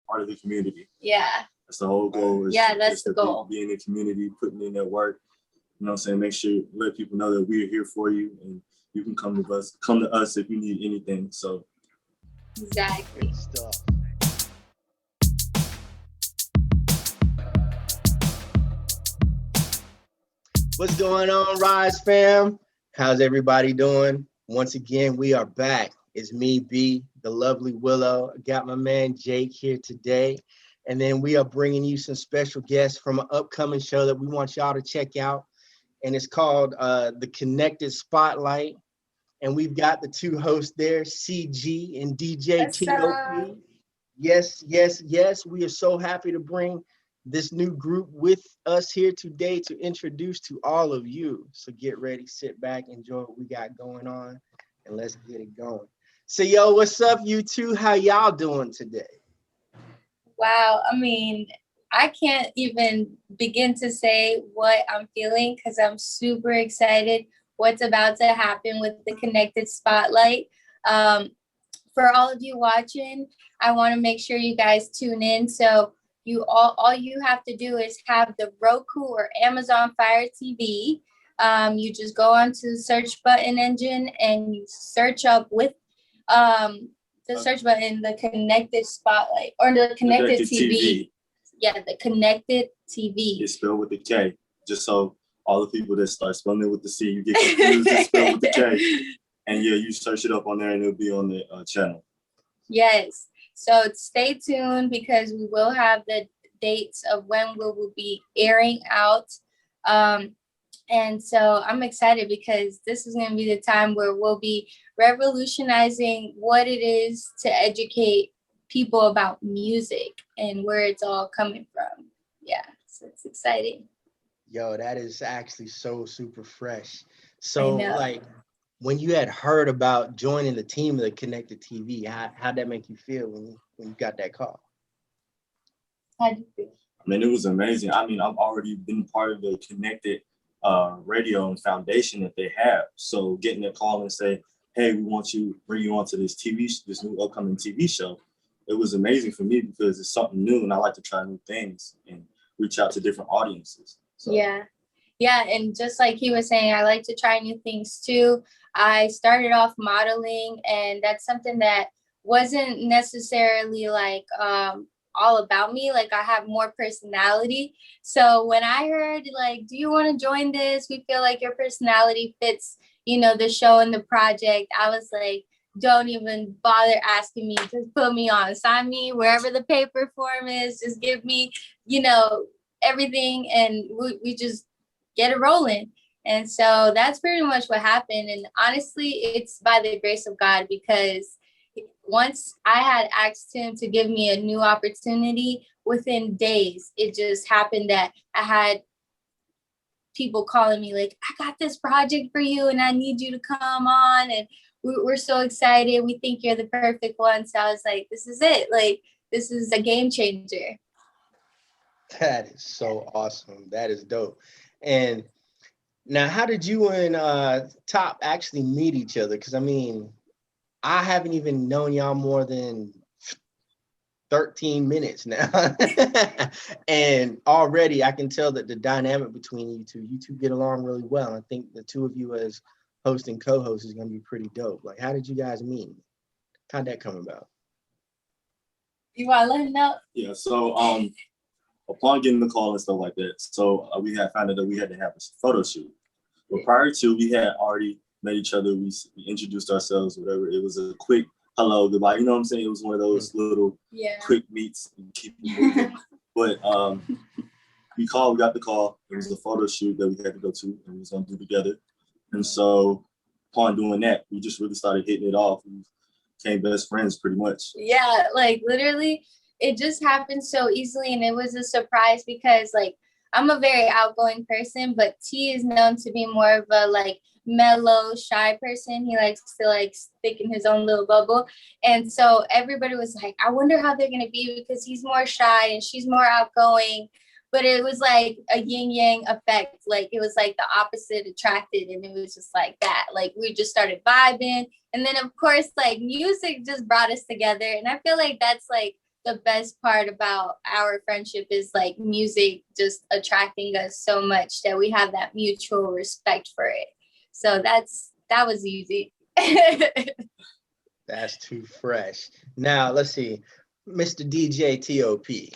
part of the community. Yeah. That's the whole goal. That's the goal. Be in the community, putting in their work. You know what I'm saying? Make sure, let people know that we're here for you, and you can come to us if you need anything. So. Exactly. Stuff. What's going on, Ryze fam? How's everybody doing? Once again, we are back. It's me, B, the lovely Willow. I got my man Jake here today. And then we are bringing you some special guests from an upcoming show that we want y'all to check out. And it's called the Connected Spotlight. And we've got the two hosts there, CG and DJ TOP. Yes, yes, yes. We are so happy to bring this new group with us here today to introduce to all of you. So get ready, sit back, enjoy what we got going on, and let's get it going. So, yo, what's up, you two? How y'all doing today? Wow, I mean, I can't even begin to say what I'm feeling because I'm super excited what's about to happen with the Connected Spotlight. For all of you watching, I want to make sure you guys tune in. So all you have to do is have the Roku or Amazon Fire TV. You just go onto the search button engine and you search up with the search button, the Connected Spotlight or the Connected TV. Yeah, the Connected TV. It's spelled with the K, just so all the people that start spelling it with the C, you get confused, it's spelled with the K. And yeah, you search it up on there and it'll be on the channel. Yes. So stay tuned because we will have the dates of when we will be airing out. And so I'm excited because this is going to be the time where we'll be revolutionizing what it is to educate people about music and where it's all coming from. Yeah, so it's exciting. Yo, that is actually so super fresh. So like when you had heard about joining the team of the Connected TV, how'd that make you feel when you got that call? How'd you feel? I mean, it was amazing. I mean, I've already been part of the Connected radio and foundation that they have. So getting a call and say, hey, we want you, bring you onto this new upcoming TV show. It was amazing for me because it's something new and I like to try new things and reach out to different audiences. So. Yeah. And just like he was saying, I like to try new things too. I started off modeling and that's something that wasn't necessarily like all about me. Like I have more personality. So when I heard like, do you want to join this? We feel like your personality fits, the show and the project. I was like, don't even bother asking me. Just put me on. Sign me wherever the paper form is. Just give me, everything. And we just get it rolling. And so that's pretty much what happened. And honestly, it's by the grace of God because once I had asked him to give me a new opportunity, within days, it just happened that I had people calling me like, I got this project for you and I need you to come on. And we're so excited. We think you're the perfect one. So I was like, this is it. Like, this is a game changer. That is so awesome. That is dope. And now, how did you and Top actually meet each other? Because, I mean, I haven't even known y'all more than 13 minutes now. And already I can tell that the dynamic between you two get along really well. I think the two of you as host and co-host is going to be pretty dope. Like, how did you guys meet? How'd that come about? You want to let him know? Yeah, so upon getting the call and stuff like that, so we had found out that we had to have a photo shoot. But prior to, we had already met each other. We introduced ourselves, whatever. It was a quick hello, goodbye. You know what I'm saying? It was one of those little quick meets and keep it moving. But we got the call. It was a photo shoot that we had to go to and we was gonna do together. And so upon doing that, we just really started hitting it off. We became best friends pretty much. Yeah, like literally it just happened so easily and it was a surprise because like I'm a very outgoing person, but T is known to be more of a like mellow, shy person. He likes to like stick in his own little bubble. And so everybody was like, I wonder how they're going to be because he's more shy and she's more outgoing. But it was like a yin yang effect. Like it was like the opposite attracted. And it was just like that. Like we just started vibing. And then of course, like music just brought us together. And I feel like that's like the best part about our friendship is like music just attracting us so much that we have that mutual respect for it. So that was easy. That's too fresh. Now let's see, Mr. DJ TOP. Yes,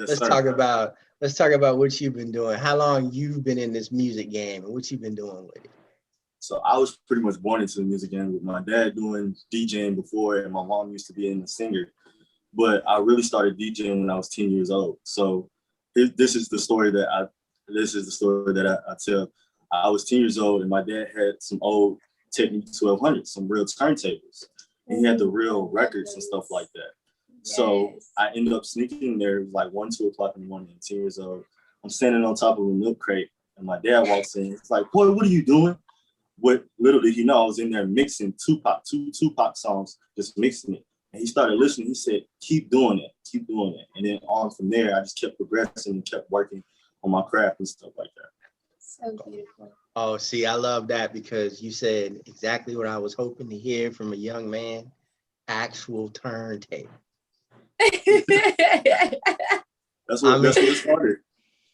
Let's sir. talk about what you've been doing. How long you've been in this music game and what you've been doing with it. So I was pretty much born into the music game with my dad doing DJing before, and my mom used to be a singer. But I really started DJing when I was 10 years old. So this is the story that I tell. I was 10 years old, and my dad had some old Technique 1200, some real turntables. And he had the real records and stuff like that. Yes. So I ended up sneaking in there. It was like 1, 2 o'clock in the morning, 10 years old. I'm standing on top of a milk crate, and my dad walks in. It's like, boy, what are you doing? What little did he know, I was in there mixing two Tupac songs, just mixing it. And he started listening. He said, keep doing it. And then on from there, I just kept progressing and kept working on my craft and stuff like that. So beautiful. Oh, see, I love that because you said exactly what I was hoping to hear from a young man. Actual turntable. That's what it started.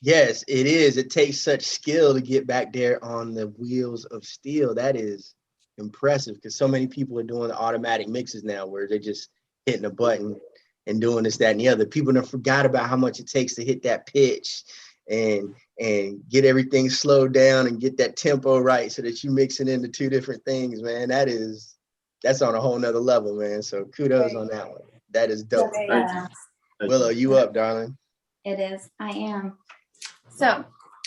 Yes, it is. It takes such skill to get back there on the wheels of steel. That is impressive because so many people are doing the automatic mixes now where they're just hitting a button and doing this, that, and the other. People have forgot about how much it takes to hit that pitch and get everything slowed down and get that tempo right so that you mix it into two different things, man. That's on a whole nother level, man. So kudos on that one. That is dope. Yeah, Willow, you up, darling? it is. I am. So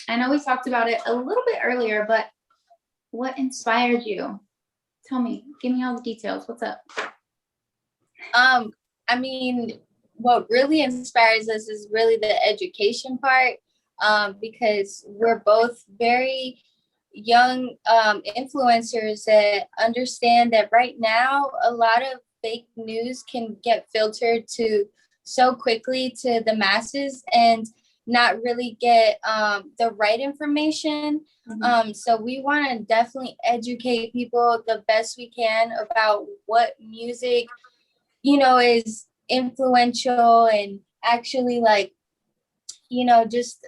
I know we talked about it a little bit earlier, but what inspired you? Tell me, give me all the details. What's up? I mean, what really inspires us is really the education part, because we're both very young influencers that understand that right now a lot of fake news can get filtered to so quickly to the masses and not really get the right information. So we want to definitely educate people the best we can about what music, is influential and actually like, just,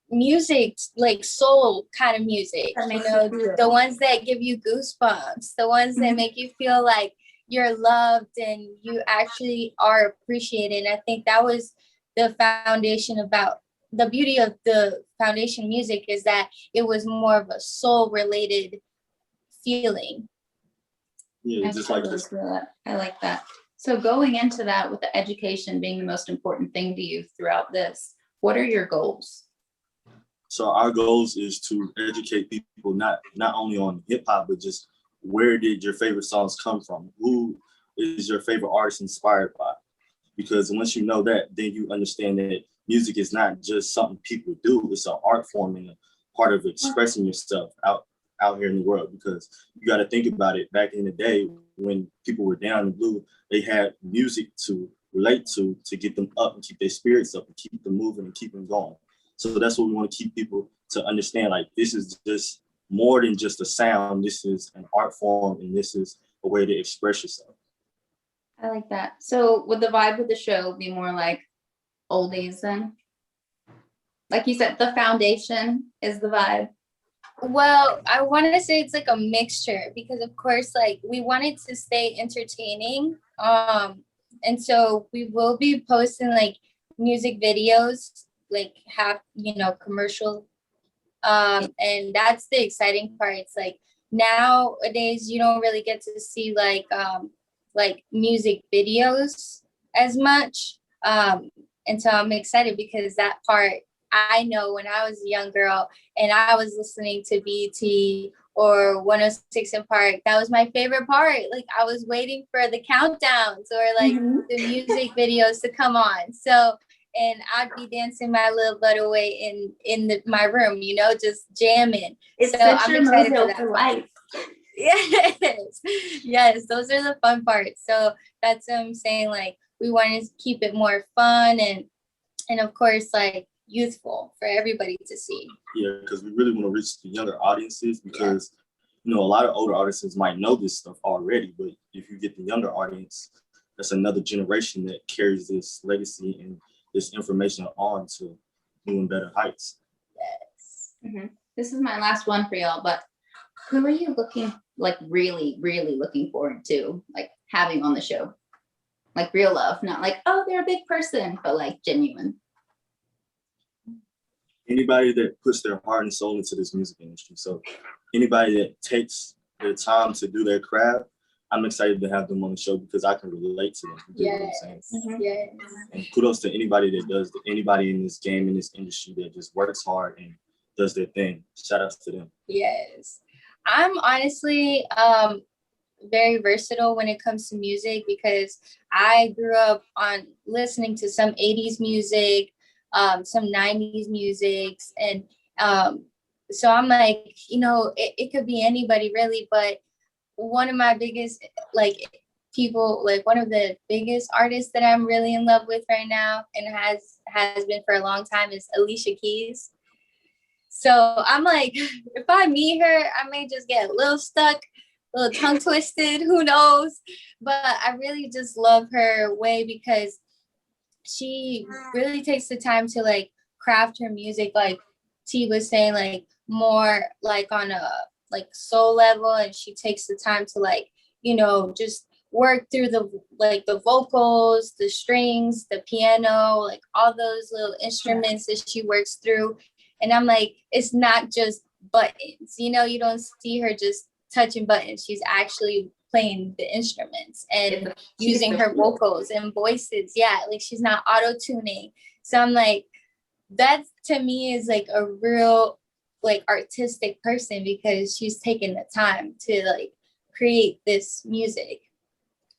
music, like soul kind of music, the ones that give you goosebumps, the ones that make you feel like you're loved and you actually are appreciated. I think that was the foundation about the beauty of the foundation music is that it was more of a soul related feeling. Yeah, just like this. I like that. So going into that with the education being the most important thing to you throughout this, what are your goals? So our goals is to educate people not only on hip hop, but just where did your favorite songs come from? Who is your favorite artist inspired by? Because once you know that, then you understand that music is not just something people do. It's an art form and a part of expressing yourself out here in the world. Because you got to think about it. Back in the day, when people were down and blue, they had music to relate to get them up and keep their spirits up and keep them moving and keep them going. So that's what we want to keep people to understand. Like, this is just more than just a sound. This is an art form, and this is a way to express yourself. I like that. So would the vibe of the show be more like oldies then? Like you said, the foundation is the vibe. Well, I want to say it's like a mixture because of course, like we wanted to stay entertaining. And so we will be posting like music videos, like commercial. And that's the exciting part. It's like nowadays you don't really get to see like music videos as much. And so I'm excited because that part, I know when I was a young girl and I was listening to BET or 106 in Park, that was my favorite part. Like I was waiting for the countdowns or like the music videos to come on. So, and I'd be dancing my little butt away in my room, just jamming. It's so such I'm your excited mojo for for life. Yes, those are the fun parts. So that's what I'm saying. Like we want to keep it more fun and of course like youthful for everybody to see. Yeah, because we really want to reach the younger audiences because a lot of older audiences might know this stuff already, but if you get the younger audience, that's another generation that carries this legacy and this information on to new and better heights. Yes. This is my last one for y'all, but who are you really, really looking forward to having on the show? Like real love, not like, oh, they're a big person, but like genuine. Anybody that puts their heart and soul into this music industry. So anybody that takes their time to do their craft, I'm excited to have them on the show because I can relate to them. You know what I'm saying? Yes. And kudos to anybody that does, anybody in this game, in this industry that just works hard and does their thing. Shout outs to them. Yes. I'm honestly very versatile when it comes to music because I grew up on listening to some 80s music, some 90s musics. And so I'm like, it could be anybody really, but one of my biggest one of the biggest artists that I'm really in love with right now and has been for a long time is Alicia Keys. So I'm like, if I meet her, I may just get a little stuck, a little tongue twisted, who knows? But I really just love her way because she really takes the time to craft her music, like T was saying, more on a soul level, and she takes the time to just work through the vocals, the strings, the piano, all those little instruments that she works through. And I'm like, it's not just buttons, you don't see her just touching buttons. She's actually playing the instruments and using her vocals and voices. Yeah, she's not auto-tuning. So I'm like, that to me is a real artistic person because she's taken the time to create this music.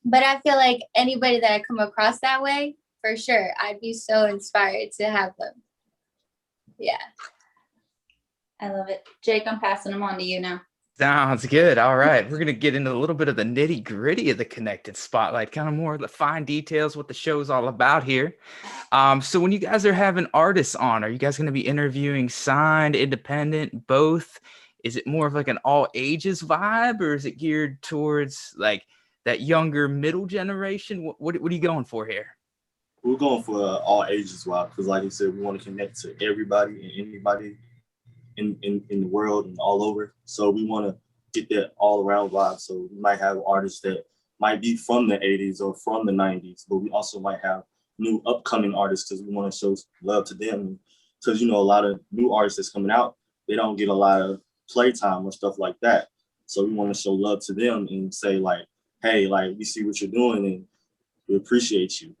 But I feel like anybody that I come across that way, for sure, I'd be so inspired to have them. Yeah. I love it. Jake, I'm passing them on to you now. Sounds good. All right. We're going to get into a little bit of the nitty gritty of the Connected Spotlight, kind of more of the fine details, what the show's all about here. So when you guys are having artists on, are you guys going to be interviewing signed, independent, both? Is it more of an all ages vibe, or is it geared towards that younger middle generation? What are you going for here? We're going for all ages vibe because like you said, we want to connect to everybody and anybody in the world and all over. So we want to get that all around vibe. So we might have artists that might be from the 80s or from the 90s, but we also might have new upcoming artists because we want to show love to them. Because, a lot of new artists that's coming out, they don't get a lot of playtime or stuff like that. So we want to show love to them and say hey, we see what you're doing and we appreciate you.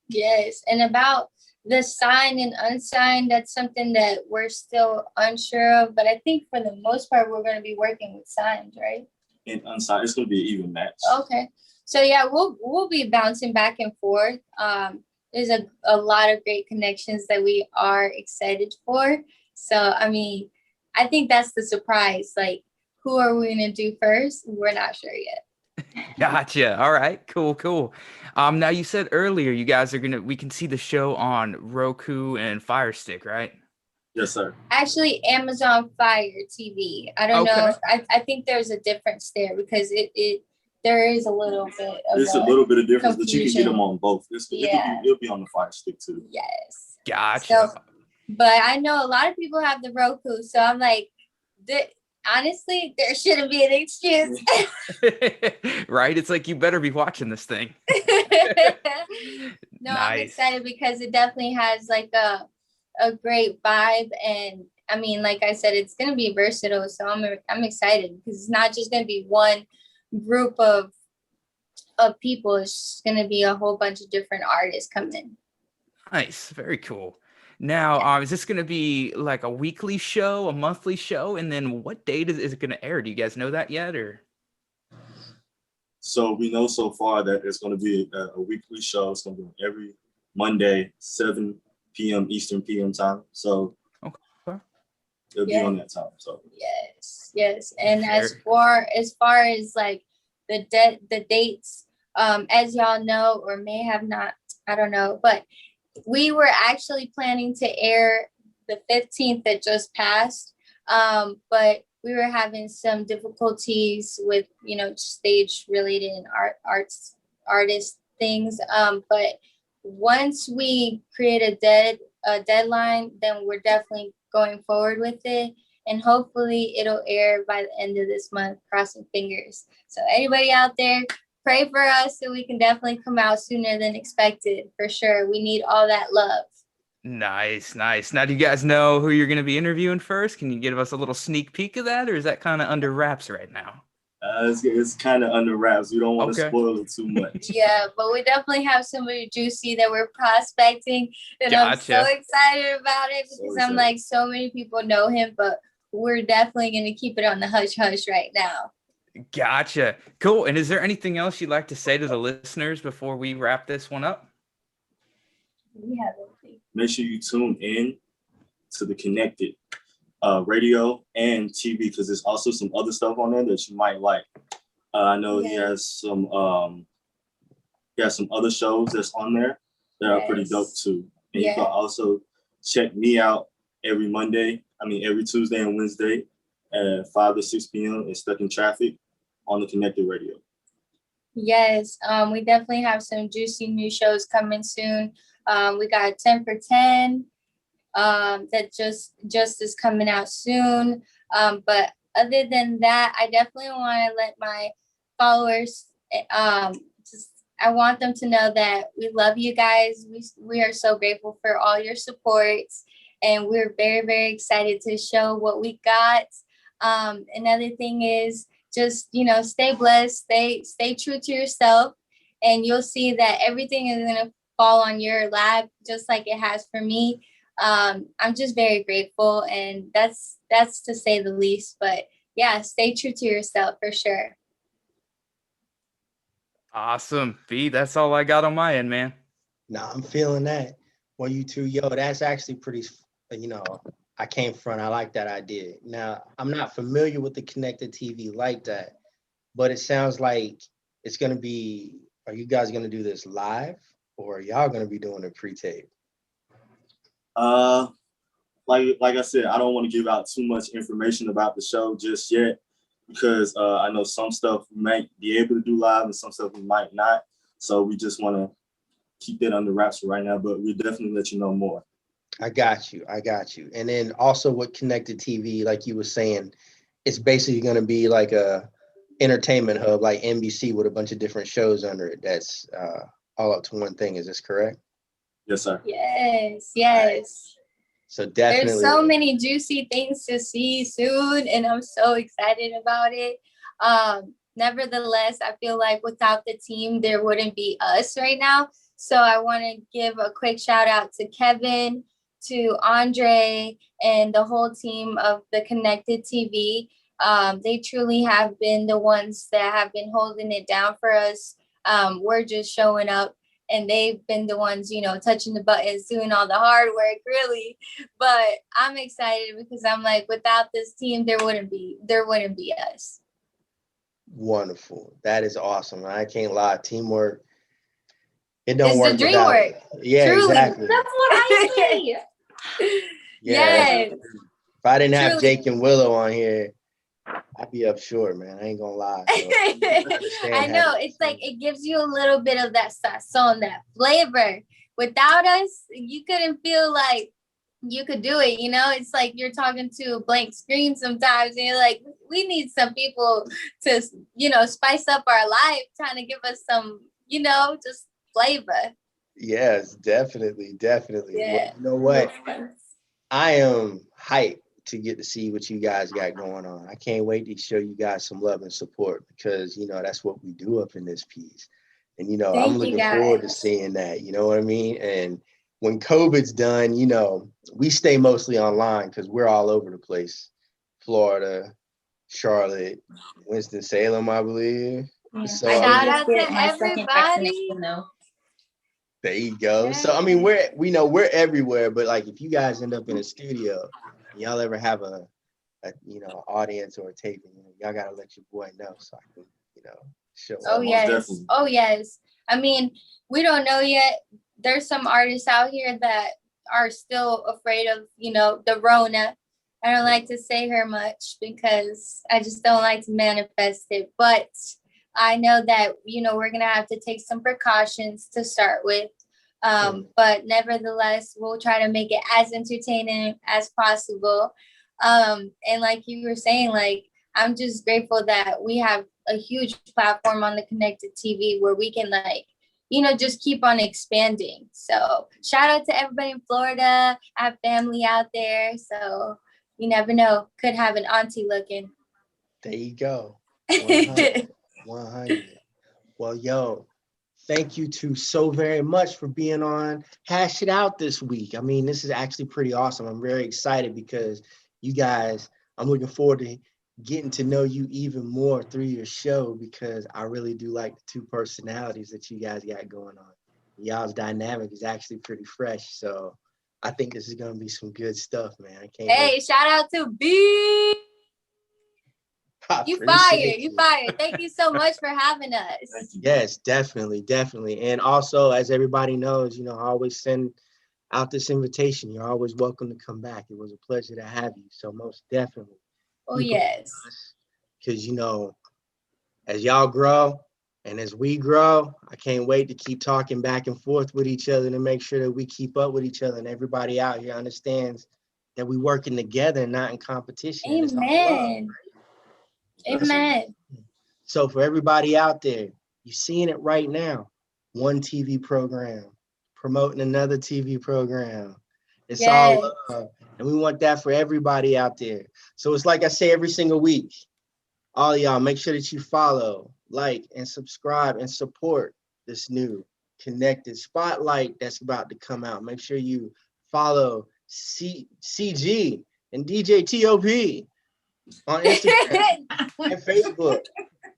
Yes. And about the signed and unsigned, that's something that we're still unsure of. But I think for the most part, we're going to be working with signed, right? And unsigned, it's going to be an even match. Okay. So yeah, we'll be bouncing back and forth. There's a lot of great connections that we are excited for. So, I think that's the surprise. Who are we going to do first? We're not sure yet. Gotcha. All right. Cool. Now you said earlier you guys we can see the show on Roku and Fire Stick, right? Yes, sir. Actually, Amazon Fire TV. I don't know. I think there's a difference there because there is a little bit of There's a little bit of difference, but you can get confusion. them on both. It'll be on the Fire Stick too. Yes. Gotcha. So, but I know a lot of people have the Roku, so I'm like, honestly, there shouldn't be an excuse. Right? It's you better be watching this thing. No, Nice. I'm excited because it definitely has a great vibe. And like I said, it's going to be versatile. So I'm excited because it's not just going to be one group of people. It's going to be a whole bunch of different artists coming. Nice. Very cool. Now, is this going to be a weekly show, a monthly show? And then what date is it going to air? Do you guys know that yet? Or? So we know so far that it's going to be a weekly show. It's going to be every Monday, 7 p.m. Eastern PM time. So it'll be on that time. So Yes. And as far as the dates, as y'all know or may have not, I don't know, but we were actually planning to air the 15th that just passed, but we were having some difficulties with, stage related and arts artist things. But once we create a deadline, then we're definitely going forward with it. And hopefully it'll air by the end of this month, crossing fingers. So anybody out there, pray for us so we can definitely come out sooner than expected, for sure. We need all that love. Nice, nice. Now, do you guys know who you're going to be interviewing first? Can you give us a little sneak peek of that, or is that kind of under wraps right now? It's kind of under wraps. We don't want to Okay. spoil it too much. Yeah, but we definitely have somebody juicy that we're prospecting, and I'm so Gotcha. excited about it So because I'm excited. like, so many people know him, but we're definitely going to keep it on the hush hush right now. Gotcha. Cool. And is there anything else you'd like to say to the listeners before we wrap this one up? We have anything. Make sure you tune in to the Connected radio and TV, because there's also some other stuff on there that you might like. I know he has some other shows that's on there that are pretty dope too. And you can also check me out every Tuesday and Wednesday at 5 to 6 p.m. and Stuck in Traffic on the Connected Radio. Yes, we definitely have some juicy new shows coming soon. We got 10 for 10 that just is coming out soon. But other than that, I definitely want to let my followers, I want them to know that we love you guys. We are so grateful for all your supports, and we're very, very excited to show what we got. Another thing is just, stay blessed, stay true to yourself, and you'll see that everything is going to fall on your lap, just like it has for me. I'm just very grateful, and that's to say the least. But yeah, stay true to yourself for sure. Awesome. B, that's all I got on my end, man. Nah, I'm feeling that. Well, you two, that's actually pretty, I came front. I like that idea. Now, I'm not familiar with the connected TV like that, but it sounds like it's going to be, are you guys going to do this live, or are y'all going to be doing a pre-tape? Like I said, I don't want to give out too much information about the show just yet, because I know some stuff we might be able to do live and some stuff we might not. So we just want to keep that under wraps for right now, but we'll definitely let you know more. I got you. And then also with connected TV, like you were saying, it's basically going to be like a entertainment hub, like NBC, with a bunch of different shows under it. That's all up to one thing. Is this correct? Yes, sir. Yes. Right. So definitely. There's so many juicy things to see soon, and I'm so excited about it. Nevertheless, I feel like without the team, there wouldn't be us right now. So I want to give a quick shout out to Kevin, to Andre, and the whole team of the Connected TV. They truly have been the ones that have been holding it down for us. We're just showing up, and they've been the ones, touching the buttons, doing all the hard work, really. But I'm excited because I'm like, without this team, there wouldn't be us. Wonderful. That is awesome. I can't lie. Teamwork. It don't It's work the dream without work. it. Yeah, Truly. exactly. That's what I say. Yes. If I didn't have Truly. Jake and Willow on here, I'd be up short, man. I ain't gonna lie. So I know. It's like it gives you a little bit of that sazon, that flavor. Without us, you couldn't feel like you could do it. It's like you're talking to a blank screen sometimes, and you're like, we need some people to, spice up our life, trying to give us some, just flavor. Yes, definitely. Yeah. Well, you know what? I am hyped to get to see what you guys got going on. I can't wait to show you guys some love and support, because that's what we do up in this piece. And I'm looking forward to seeing that. You know what I mean? And when COVID's done, we stay mostly online because we're all over the place. Florida, Charlotte, Winston-Salem, I believe. Yeah. So Shout out to my second everybody. vaccination, though. there you go. Yeah. So I mean, we're everywhere, but like if you guys end up in a studio, y'all ever have a audience or a taping, y'all gotta let your boy know so I can show Oh up. yes. Definitely. Oh yes. I mean, we don't know yet. There's some artists out here that are still afraid of, the Rona. I don't like to say her much because I just don't like to manifest it. But I know that, we're going to have to take some precautions to start with. But nevertheless, we'll try to make it as entertaining as possible. And like you were saying, like, I'm just grateful that we have a huge platform on the Connected TV where we can, like, just keep on expanding. So shout out to everybody in Florida. I have family out there. So you never know, could have an auntie looking. There you go. 100. 100. Well, yo, thank you two so very much for being on Hash It Out this week. I mean, this is actually pretty awesome. I'm very excited because you guys, I'm looking forward to getting to know you even more through your show, because I really do like the two personalities that you guys got going on. Y'all's dynamic is actually pretty fresh. So I think this is going to be some good stuff, man. I can't Hey, shout out to B. You fired. You fired. Thank you so much for having us. Yes, definitely, definitely. And also, as everybody knows, I always send out this invitation. You're always welcome to come back. It was a pleasure to have you. So most definitely. Oh, yes. Because, as y'all grow and as we grow, I can't wait to keep talking back and forth with each other to make sure that we keep up with each other and everybody out here understands that we working together and not in competition. Amen. Amen. So for everybody out there, you're seeing it right now. One TV program promoting another TV program. It's all love. And we want that for everybody out there. So it's like I say every single week, all y'all, make sure that you follow, like, and subscribe and support this new Connected Spotlight that's about to come out. Make sure you follow CG and DJ TOP on Instagram and Facebook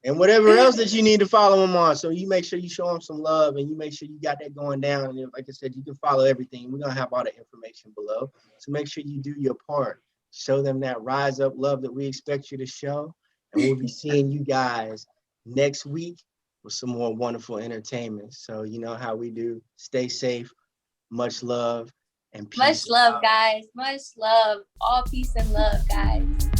and whatever else that you need to follow them on. So you make sure you show them some love and you make sure you got that going down. And like I said, you can follow everything. We're going to have all the information below. So make sure you do your part. Show them that Rise Up love that we expect you to show. And we'll be seeing you guys next week with some more wonderful entertainment. So you know how we do. Stay safe. Much love and peace. Much love, guys. Much love. All peace and love, guys.